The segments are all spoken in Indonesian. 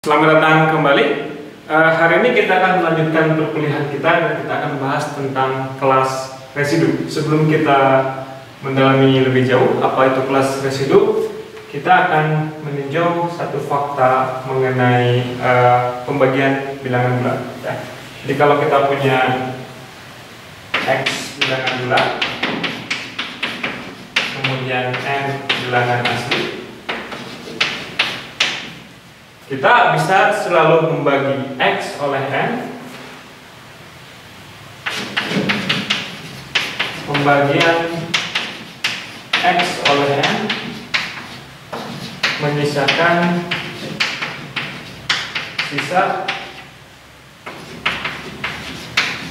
Selamat datang kembali. Hari ini kita akan melanjutkan perkuliahan kita dan kita akan bahas tentang kelas residu. Sebelum kita mendalami lebih jauh apa itu kelas residu, kita akan meninjau satu fakta mengenai pembagian bilangan bulat. Ya. Jadi kalau kita punya X bilangan bulat, kemudian N bilangan asli, kita bisa selalu membagi X oleh N. Pembagian X oleh N menyisakan sisa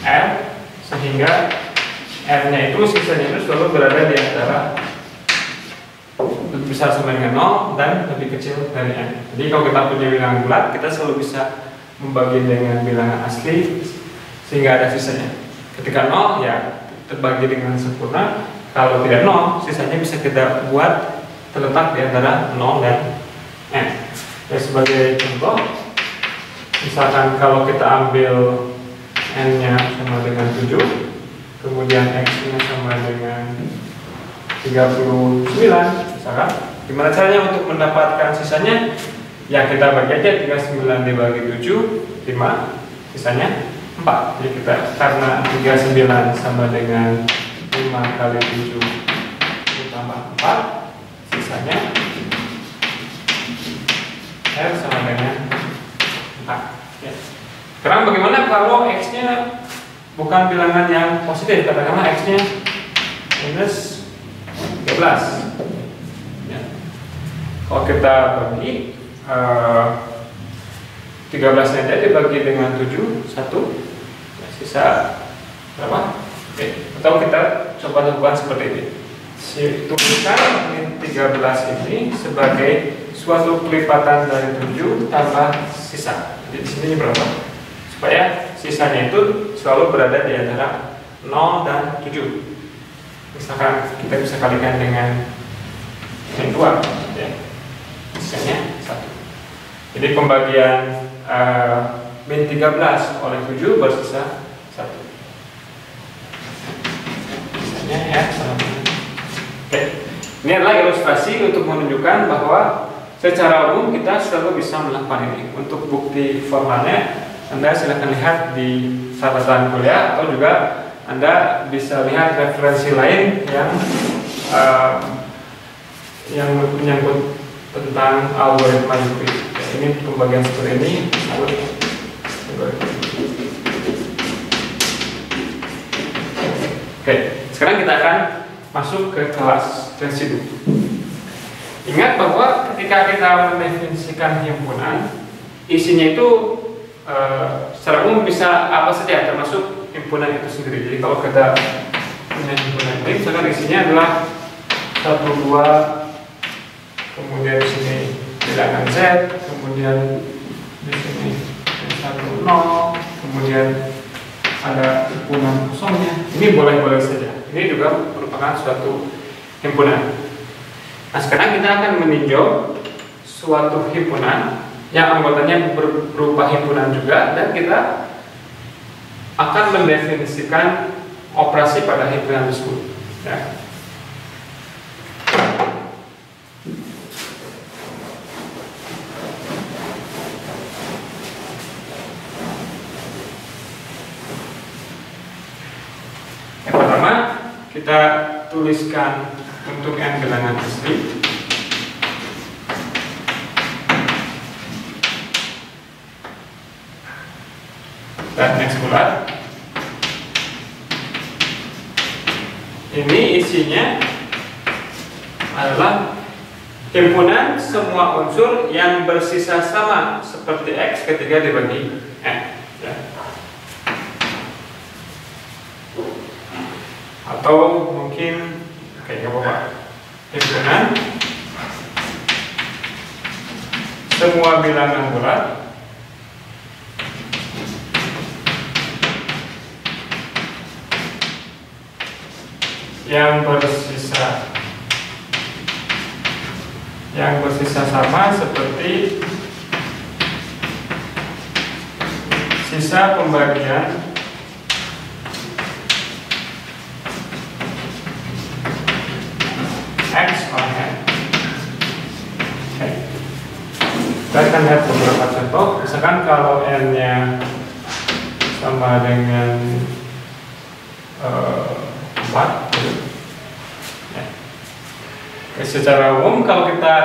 R, sehingga R-nya itu sisanya itu selalu berada di antara lebih besar sama dengan 0 dan lebih kecil dari N. Jadi kalau kita punya bilangan bulat, kita selalu bisa membagi dengan bilangan asli sehingga ada sisanya. Ketika 0 ya terbagi dengan sempurna. Kalau tidak 0, sisanya bisa kita buat terletak di antara 0 dan N. Ya, sebagai contoh, misalkan kalau kita ambil N-nya sama dengan 7, kemudian X-nya sama dengan 39, misalkan, gimana caranya untuk mendapatkan sisanya? Ya kita bagi aja 39 dibagi 7, 5, sisanya 4. Jadi kita, karena 39 sama dengan 5 kali 7 ditambah 4, sisanya R sama dengan 4 ya. Sekarang bagaimana kalau X-nya bukan bilangan yang positif? Katakanlah X-nya minus 13 ya. Kalau kita bagi 13 nya dibagi dengan 7, 1 ya, sisa berapa? Oke. Atau kita coba lakukan seperti ini. Tuliskan 13 ini sebagai suatu kelipatan dari 7 tambah sisa. Jadi di sini berapa? Supaya sisanya itu selalu berada di antara 0 dan 7. Misalkan kita bisa kalikan dengan yang 2 ya. Sisanya 1. Jadi pembagian min 13 oleh 7 bersisa 1. Sisanya R sama dengan. Oke. Ini adalah ilustrasi untuk menunjukkan bahwa secara umum kita selalu bisa melakukan ini. Untuk bukti formalnya Anda silakan lihat di catatan kuliah atau juga Anda bisa lihat referensi lain yang menyangkut tentang algoritma Euclid. Ini pembagian seperti ini. Oke, sekarang kita akan masuk ke kelas residu. Ingat bahwa ketika kita mendefinisikan himpunan, isinya itu secara umum bisa apa saja, termasuk himpunan itu sendiri. Jadi kalau kita punya himpunan ini, misalkan isinya adalah 1, 2, kemudian di sini bilangan Z, kemudian di sini 1, 0, kemudian ada himpunan kosongnya. Ini boleh-boleh saja. Ini juga merupakan suatu himpunan. Nah, sekarang kita akan meninjau suatu himpunan yang anggotanya berupa himpunan juga, dan kita akan mendefinisikan operasi pada himpunan tersebut ya. Yang pertama, kita tuliskan untuk N bilangan asli. Dan X bulat. Ini isinya adalah himpunan semua unsur yang bersisa sama seperti X ketika dibagi N ya. Atau mungkin kayak apa? Himpunan semua bilangan bulat yang bersisa sama seperti sisa pembagian X on N. Oke. Kita akan lihat beberapa contoh. Misalkan kalau N-nya sama dengan 4 ya. Secara umum kalau kita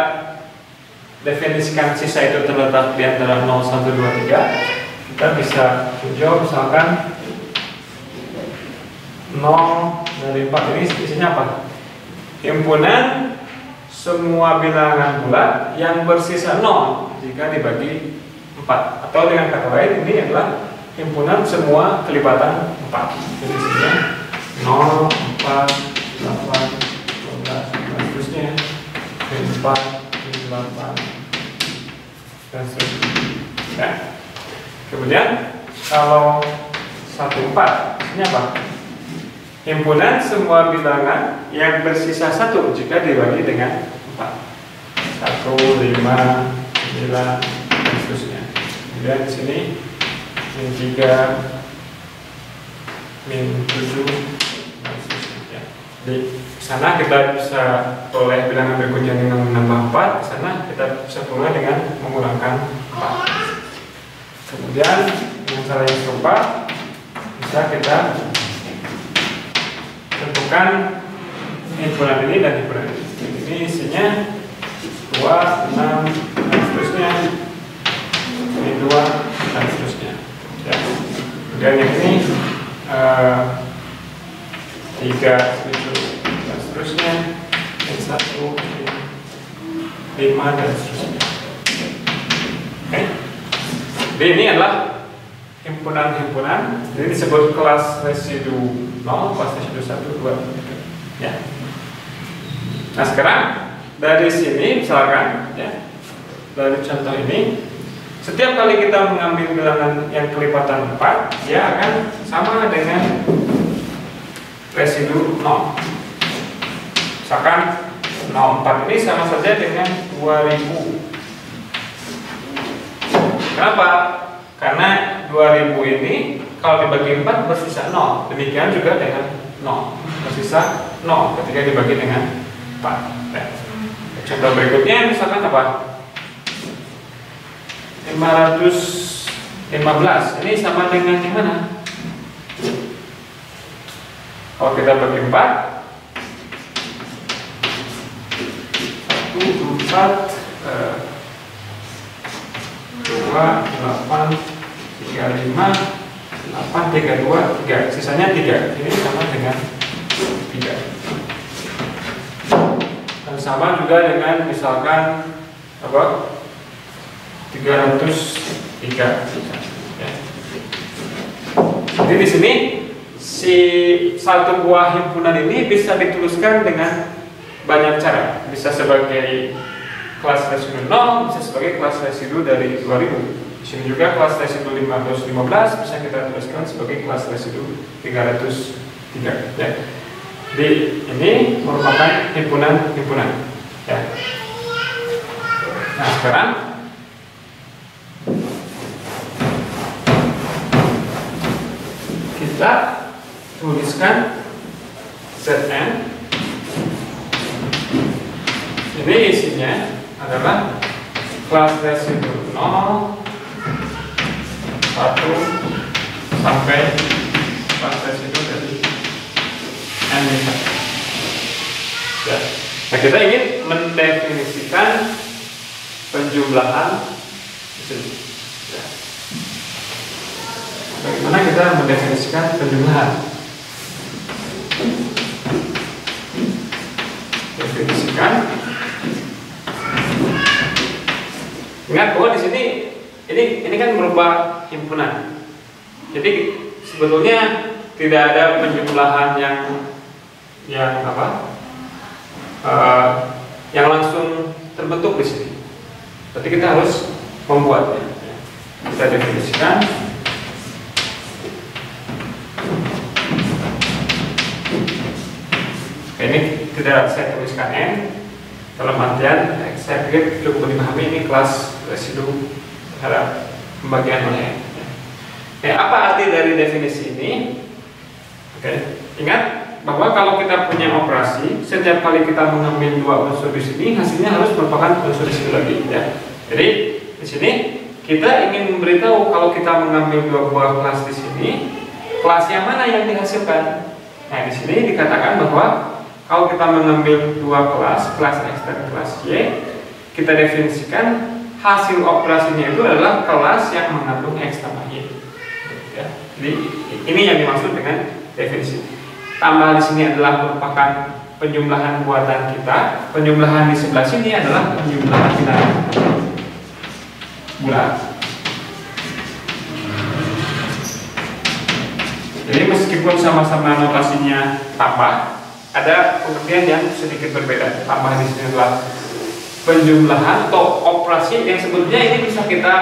definisikan sisa itu terletak di antara 0, 1, 2, 3, kita bisa tunjuk misalkan 0 dari 4 ini isinya apa? Himpunan semua bilangan bulat yang bersisa 0 jika dibagi 4, atau dengan kata lain ini adalah himpunan semua kelipatan 4. Jadi isinya 0, 4, 8, 12, dan seterusnya 4, 8, dan seterusnya ya. Kemudian kalau 1, 4 isinya apa? Himpunan semua bilangan yang bersisa 1 jika dibagi dengan 4. 1, 5, 9, dan seterusnya. Kemudian di sini min 3, min 7, dan seterusnya. Di sana kita bisa peroleh bilangan berikutnya dengan menambah 4. Di sana kita bisa peroleh dengan mengurangkan 4. Kemudian dengan cara yang serupa bisa kita tentukan himpunan ini dan himpunan ini. Ini isinya 2, 6, dan seterusnya, ini 2, dan seterusnya ya. Kemudian yang ini 3, 7, dan seterusnya, yang 1, 5, dan seterusnya. Oke. Jadi ini adalah himpunan-himpunan. Jadi disebut kelas residu 0, kelas residu 1, 2, 3 ya. Nah sekarang dari sini misalkan ya, dari contoh ini, setiap kali kita mengambil bilangan yang kelipatan 4, dia akan sama dengan residu 0. Misalkan 0,4 ini sama saja dengan 2000. Kenapa? Karena 2000 ini kalau dibagi 4 bersisa 0. Demikian juga dengan 0, bersisa 0 ketika dibagi dengan 4 ya. Contoh berikutnya misalkan apa? 515. Ini sama dengan yang mana? Kalau kita bagi 4, 1, 4, 2, 8, 3, 5, 8, 3, 2, 3. Sisanya 3. Ini sama dengan 3. Dan sama juga dengan misalkan apa? 303 ya. Jadi di sini si satu buah himpunan ini bisa dituliskan dengan banyak cara. Bisa sebagai kelas residu 0, bisa sebagai kelas residu dari 2000. Di sini juga kelas residu 515 bisa kita tuliskan sebagai kelas residu 303 ya. Jadi ini merupakan himpunan-himpunan ya. Nah sekarang kita tuliskan Zn. Ini isinya adalah kelas residu 0, 1 sampai kelas residu dari N ya. Nah kita ingin mendefinisikan penjumlahan di sini ya. Bagaimana kita mendefinisikan penjumlahan? Definisikan. Ingat bahwa di sini ini kan berupa himpunan. Jadi sebetulnya tidak ada penjumlahan yang apa? Yang langsung terbentuk di sini. Berarti kita harus membuatnya. Kita definisikan. Ini tidak saya tuliskan N. Dalam artian saya pikir cukup dipahami ini kelas residu terhadap pembagian oleh N. Oke, apa arti dari definisi ini? Oke, ingat bahwa kalau kita punya operasi, setiap kali kita mengambil dua unsur di sini, hasilnya harus merupakan unsur di sini lagi, ya. Jadi di sini kita ingin memberitahu kalau kita mengambil dua buah kelas di sini, kelas yang mana yang dihasilkan? Nah, di sini dikatakan bahwa kalau kita mengambil dua kelas X dan kelas Y, kita definisikan hasil operasinya itu adalah kelas yang mengandung X tambah Y. Ya. Jadi ini yang dimaksud dengan definisi. Tambah di sini adalah merupakan penjumlahan buatan kita. Penjumlahan di sebelah sini adalah penjumlahan bilangan bulat. Jadi meskipun sama-sama notasinya tambah, ada pengertian yang sedikit berbeda. Tambah di sini adalah penjumlahan atau operasi yang sebetulnya ini bisa kita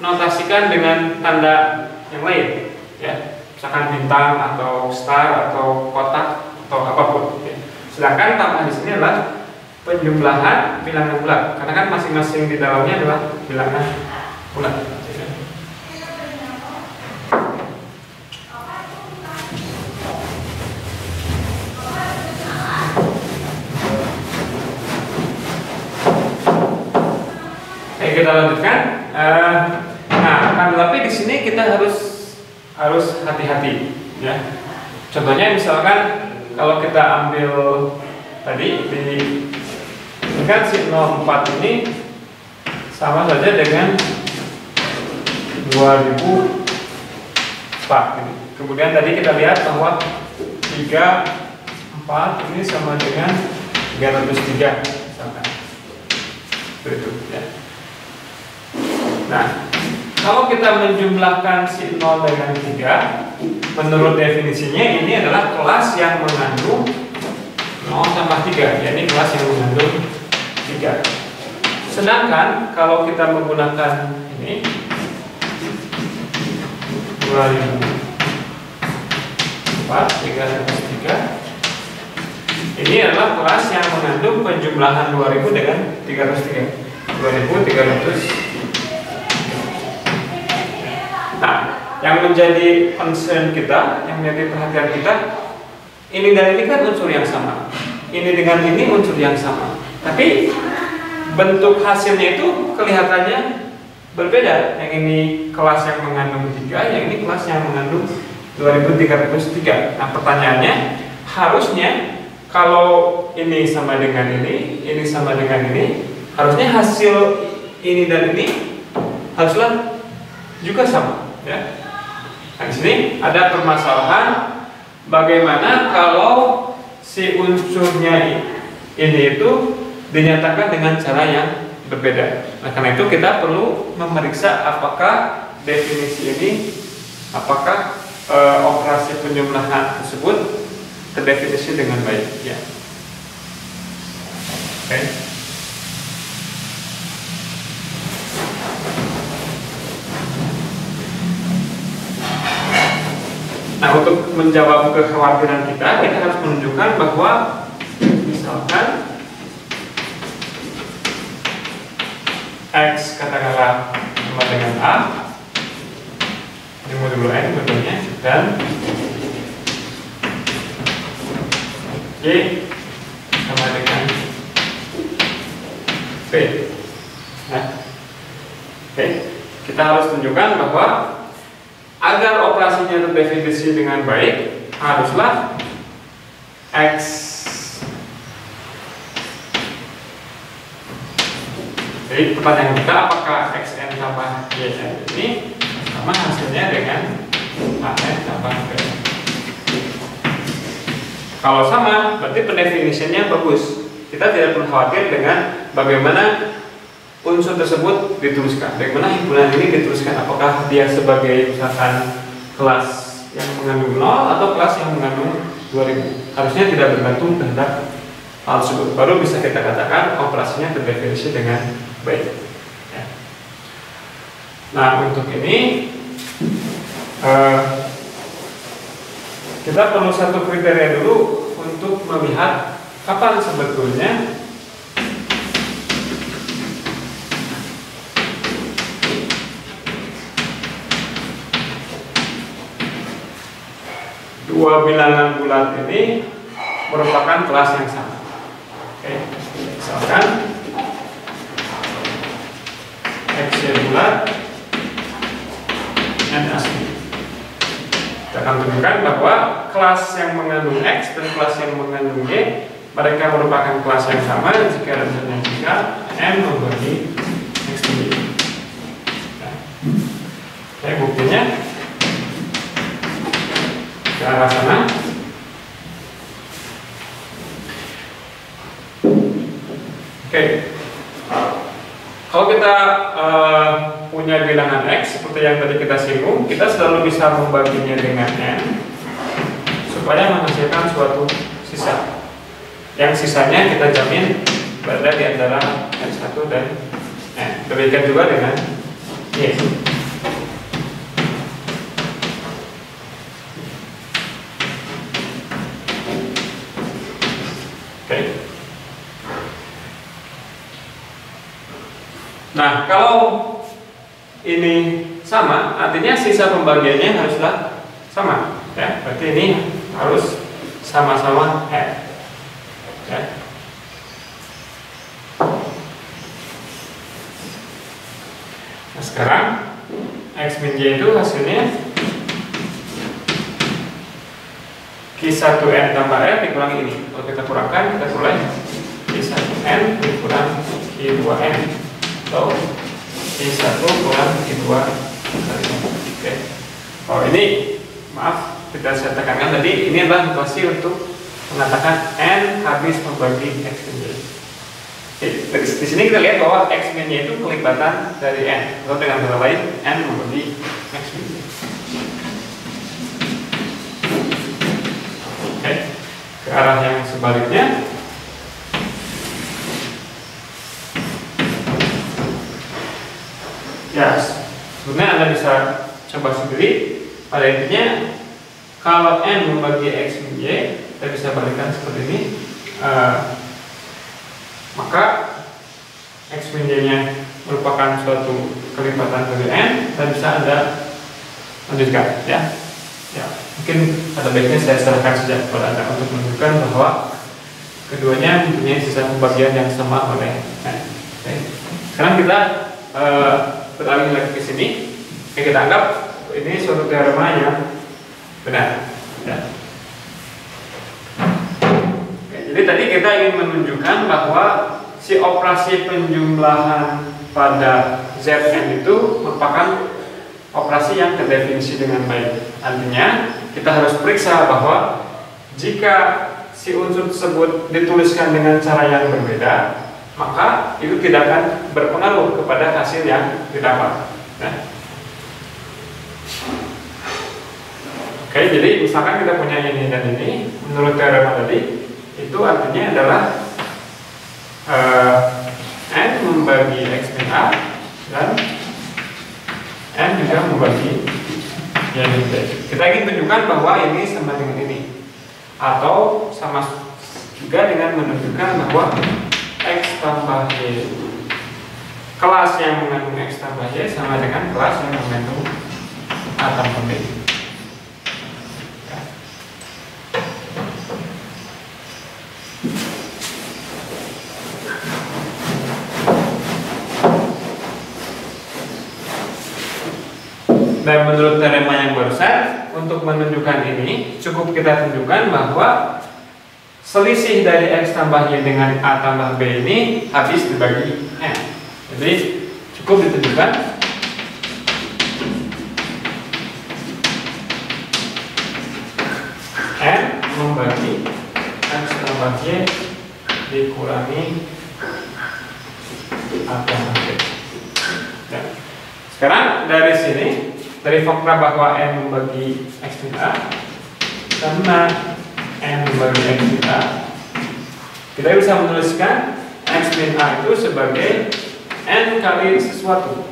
notasikan dengan tanda yang lain, ya. Misalkan bintang atau star atau kotak atau apapun. Ya. Sedangkan tambah di sini adalah penjumlahan bilangan bulat, karena kan masing-masing di dalamnya adalah bilangan bulat. Ya. Oke, kita lanjutkan. Nah, akan tetapi di sini kita harus hati-hati, ya. Contohnya misalkan kalau kita ambil tadi ini kan si 04 ini sama saja dengan 2004. Kemudian tadi kita lihat bahwa 34 ini sama dengan 303 misalkan. Begitu, ya. Nah, kalau kita menjumlahkan si 0 dengan 3, menurut definisinya ini adalah kelas yang mengandung 0 tambah 3, yakni kelas yang mengandung 3. Sedangkan kalau kita menggunakan ini 2004 303, ini adalah kelas yang mengandung penjumlahan 2000 dengan 303. 2300. Nah, yang menjadi concern kita, yang menjadi perhatian kita, ini dan ini kan unsur yang sama. Ini dengan ini unsur yang sama. Tapi bentuk hasilnya itu kelihatannya berbeda. Yang ini kelas yang mengandung 3, yang ini kelas yang mengandung 2303. Nah, pertanyaannya, harusnya kalau ini sama dengan ini sama dengan ini, harusnya hasil ini dan ini haruslah juga sama. Ya. Nah, di sini ada permasalahan bagaimana kalau si unsurnya ini itu dinyatakan dengan cara yang berbeda. Nah, karena itu kita perlu memeriksa apakah definisi ini, apakah operasi penjumlahan tersebut terdefinisi dengan baik. Ya. Oke. Nah, untuk menjawab kekhawatiran kita harus menunjukkan bahwa misalkan X katakanlah sama dengan A, ini modulo N bentuknya, dan Y sama dengan B. Nah, oke, kita harus tunjukkan bahwa agar operasinya terdefinisi dengan baik, haruslah X jadi pertanyaan kita, apakah XN tambah YN ini sama hasilnya dengan AN tambah B. Kalau sama, berarti pendefinisinya bagus. Kita tidak perlu khawatir dengan bagaimana unsur tersebut dituliskan, bagaimana himpunan ini dituliskan, apakah dia sebagai misalkan kelas yang mengandung 0 atau kelas yang mengandung 2000. Harusnya tidak bergantung terhadap hal tersebut, baru bisa kita katakan operasinya terdefinisi dengan baik. Ya. Nah, untuk ini kita perlu satu kriteria dulu untuk melihat kapan sebetulnya dua bilangan bulat ini merupakan kelas yang sama. Oke, misalkan X-Y bulat N asli. Kita akan tunjukkan bahwa kelas yang mengandung X dan kelas yang mengandung Y, mereka merupakan kelas yang sama jika dan hanya jika N membagi X dan Y. Nah, oke, buktinya ke arah sana. Oke, kalau kita punya bilangan X seperti yang tadi kita singgung, kita selalu bisa membaginya dengan N supaya menghasilkan suatu sisa. Yang sisanya kita jamin berada di antara X1 dan N. Demikian juga dengan Y. Oke. Nah, kalau ini sama, artinya sisa pembagiannya haruslah sama, ya. Berarti ini harus sama-sama N, ya. Nah, sekarang X min Y itu hasilnya Q1N tambah N dikurangi ini. Kalau kita kurangkan, kita mulai Q1N dikurang Q2N atau Q1 kurang Q2 kali ini. Oke. Oh, ini maaf tidak saya tekankan tadi, ini adalah notasi untuk mengatakan N habis membagi X min Y. Di sini kita lihat bahwa X min Y itu kelibatan dari N, atau dengan kata lain N membagi X min Y. Oke, ke arah yang sebaliknya. Ya, sebenarnya Anda bisa coba sendiri. Pada intinya, kalau N membagi X min Y, kita bisa balikan seperti ini. Maka X min Y-nya merupakan suatu kelipatan dari N, dan bisa Anda lanjutkan, ya. Ya, mungkin ada baiknya saya serahkan saja kepada Anda untuk menunjukkan bahwa keduanya mempunyai sisa pembagian yang sama oleh N. Oke. Sekarang kita beralih lagi ke sini. Kita anggap ini suatu teorema yang benar, ya. Oke, jadi tadi kita ingin menunjukkan bahwa si operasi penjumlahan pada Zn itu merupakan operasi yang terdefinisi dengan baik. Artinya kita harus periksa bahwa jika si unsur tersebut dituliskan dengan cara yang berbeda, maka itu tidak akan berpengaruh kepada hasil yang didapat. Nah. Oke, jadi misalkan kita punya ini dan ini, menurut teorema tadi, itu artinya adalah N membagi X min A dan N juga membagi Y min B. Kita ingin tunjukkan bahwa ini sama dengan ini, atau sama juga dengan menunjukkan bahwa X tambah Y, kelas yang mengandung X tambah Y sama dengan kelas yang mengandung A tambah B. Dan menurut teorema yang barusan, untuk menunjukkan ini cukup kita tunjukkan bahwa selisih dari X tambah Y dengan A tambah B ini habis dibagi N. Jadi cukup ditunjukkan N membagi X tambah Y dikurangi A tambah B. Ya. Sekarang dari sini, dari fakta bahwa N membagi X min A, karena N membagi X min A, kita bisa menuliskan X min A itu sebagai N kali sesuatu,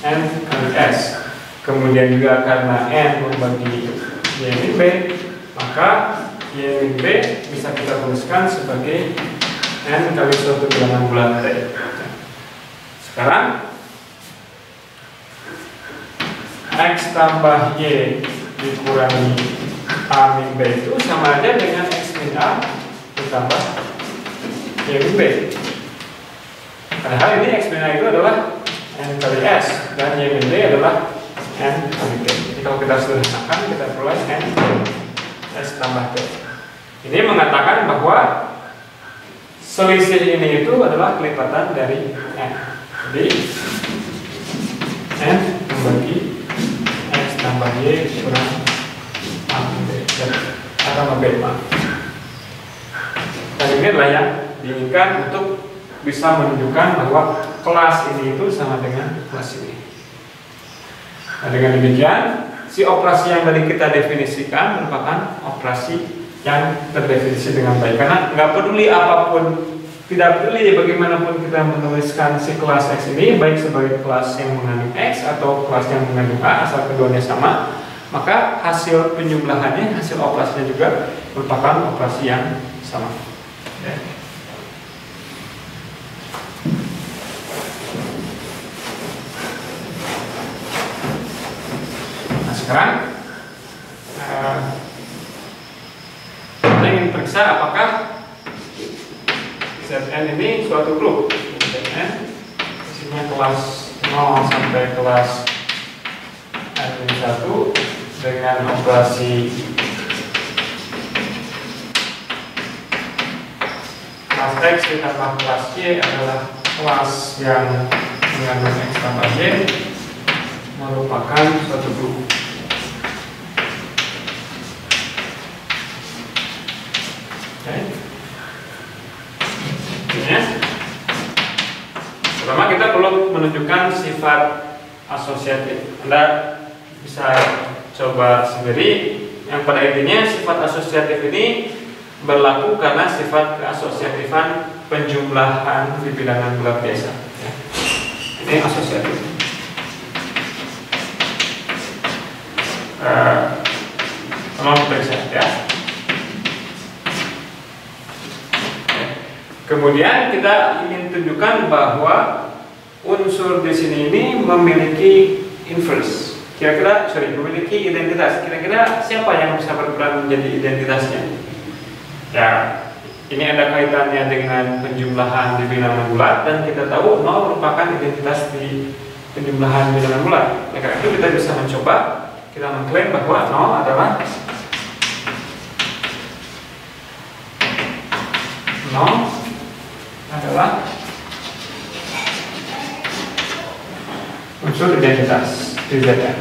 N kali S. Kemudian juga karena N membagi Y min B, maka Y min B bisa kita tuliskan sebagai N kali suatu bilangan bulat T. Sekarang X tambah Y dikurangi A A min B itu sama aja dengan X min A ditambah Y min B. Padahal ini X min A itu adalah N kali S dan Y min B adalah N kali B. Jadi kalau kita sederhanakan, kita peroleh N S tambah B. Ini mengatakan bahwa selisih ini itu adalah kelipatan dari N. Jadi N membagi X tambah Y kurang A min B tambah B. Dan ini adalah yang diinginkan untuk bisa menunjukkan bahwa kelas ini itu sama dengan kelas ini. Nah, dengan demikian, si operasi yang tadi kita definisikan merupakan operasi yang terdefinisi dengan baik. Karena nggak peduli apapun, tidak peduli bagaimanapun kita menuliskan si kelas X ini, baik sebagai kelas yang mengandung X atau kelas yang mengandung A, asal keduanya sama, maka hasil penjumlahannya, hasil operasinya juga merupakan operasi yang sama. Ya. Sekarang kita ingin periksa apakah Zn ini suatu grup. Zn isinya kelas 0 sampai kelas N-1 dengan operasi kelas X ditambah kelas Y adalah kelas yang mengandung X tambah Y merupakan suatu grup. Pertama kita perlu menunjukkan sifat asosiatif. Anda bisa coba sendiri. Yang pada intinya sifat asosiatif ini berlaku karena sifat keasosiatifan penjumlahan di bilangan bulat biasa. Ini asosiatif. Tolong periksa ya. Kemudian kita ingin tunjukkan bahwa unsur di sini ini memiliki inverse. Memiliki identitas. Kira-kira siapa yang bisa berperan menjadi identitasnya? Ya, ini ada kaitannya dengan penjumlahan di bilangan bulat dan kita tahu 0 merupakan identitas di penjumlahan bilangan bulat. Ya, karena itu kita bisa mencoba, kita mengklaim bahwa 0 adalah 0 adalah unsur identitas di Zn. Okay.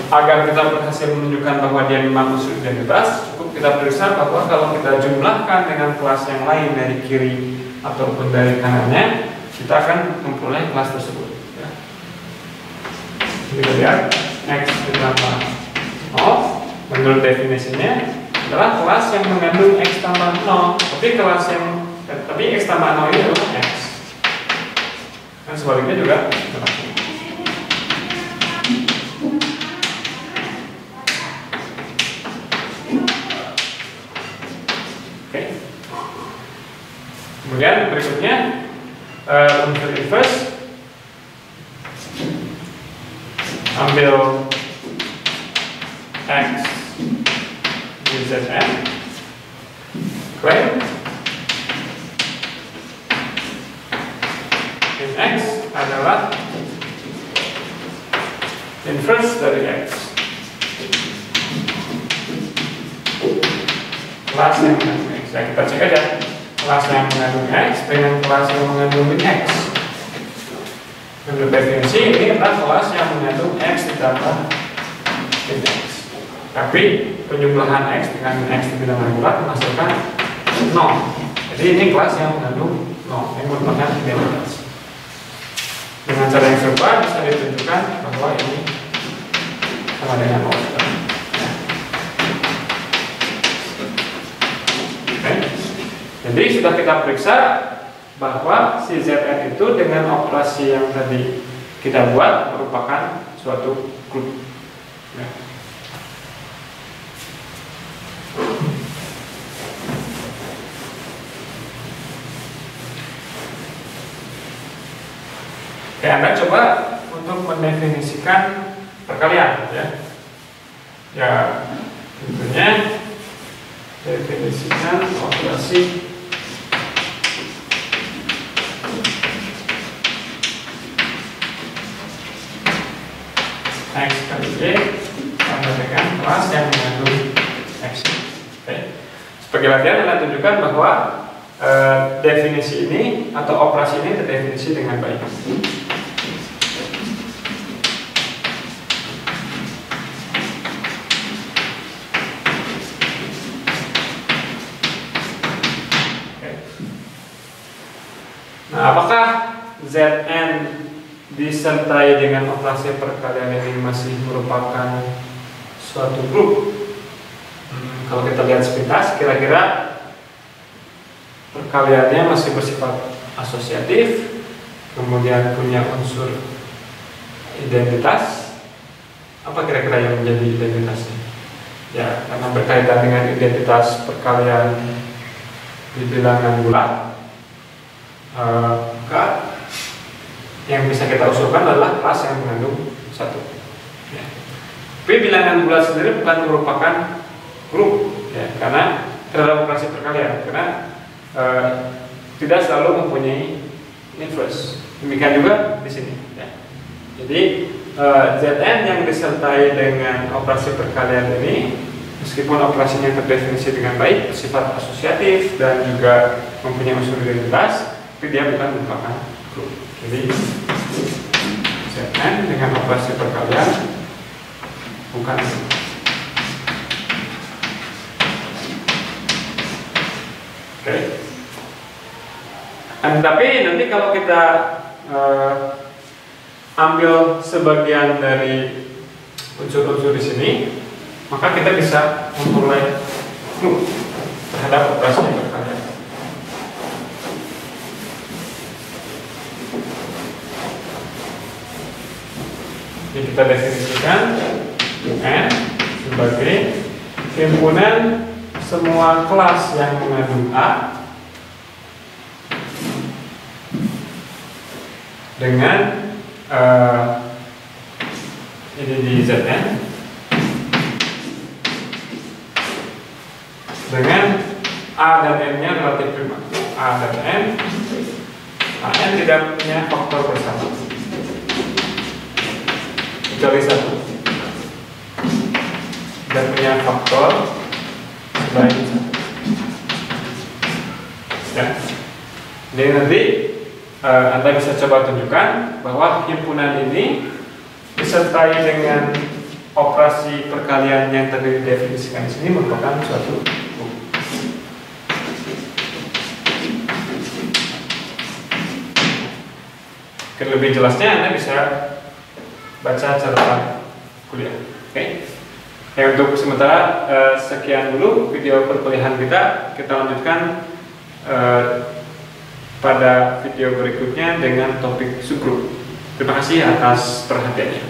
Agar kita berhasil menunjukkan bahwa dia memang unsur identitas, cukup kita periksa bahwa kalau kita jumlahkan dengan kelas yang lain dari kiri ataupun dari kanannya, kita akan memperoleh kelas tersebut. Ya. Kita lihat X ditambah 0 menurut definisinya adalah kelas yang mengandung X tambah 0. Tapi X tambah 0 ini adalah X. Dan sebaliknya juga berlaku. Oke. Kemudian berikutnya unsur inverse, ambil X di Zn, klaim in X adalah inverse dari X, kelas yang mengandung X. Ya, kita cek aja kelas yang mengandung X dengan kelas yang mengandung X. Menurut definisi ini adalah kelas yang mengandung X ditambah X. Tapi penjumlahan X dengan X di bilangan bulat menghasilkan 0. Jadi ini kelas yang mengandung 0, yang merupakan identitas. Dengan cara yang serupa bisa ditunjukkan bahwa ini sama dengan 0. Okay. Jadi sudah kita periksa bahwa si Zn itu dengan operasi yang tadi kita buat merupakan suatu grup. Ya. Oke, Anda coba untuk mendefinisikan perkalian, ya. Ya, tentunya definisikan operasi X kali Y sama dengan kelas yang mengandung X. Oke. Sebagai latihan, Anda tunjukkan bahwa definisi ini atau operasi ini terdefinisi dengan baik. Nah, apakah Zn disertai dengan operasi perkalian ini masih merupakan suatu grup? Kalau kita lihat sepintas, kira-kira perkaliannya masih bersifat asosiatif, kemudian punya unsur identitas. Apa kira-kira yang menjadi identitasnya? Ya, karena berkaitan dengan identitas perkalian di bilangan bulat, maka yang bisa kita usulkan adalah kelas yang mengandung 1. Ya. Tapi bilangan bulat sendiri bukan merupakan grup, ya, karena terhadap operasi perkalian, karena tidak selalu mempunyai inverse. Demikian juga di sini. Ya. Jadi Zn yang disertai dengan operasi perkalian ini, meskipun operasinya terdefinisi dengan baik, bersifat asosiatif dan juga mempunyai unsur identitas, tapi dia bukan merupakan grup. Jadi Zn dengan operasi perkalian bukan grup. Oke. Tapi nanti kalau kita ambil sebagian dari unsur-unsur di sini, maka kita bisa memperoleh grup terhadap operasi perkalian. Jadi kita definisikan N sebagai himpunan semua kelas yang mengandung A dengan ini di Zn dengan A dan N nya relatif prima. A dan N, N tidak punya faktor bersama kecuali 1, dan punya faktor selain 1. Ya. Jadi nanti Anda bisa coba tunjukkan bahwa himpunan ini disertai dengan operasi perkalian yang tadi didefinisikan di sini merupakan suatu grup. Lebih jelasnya Anda bisa baca catatan kuliah. Oke. Untuk sementara sekian dulu video perkuliahan kita. Kita lanjutkan pada video berikutnya dengan topik subgrup. Terima kasih atas perhatiannya.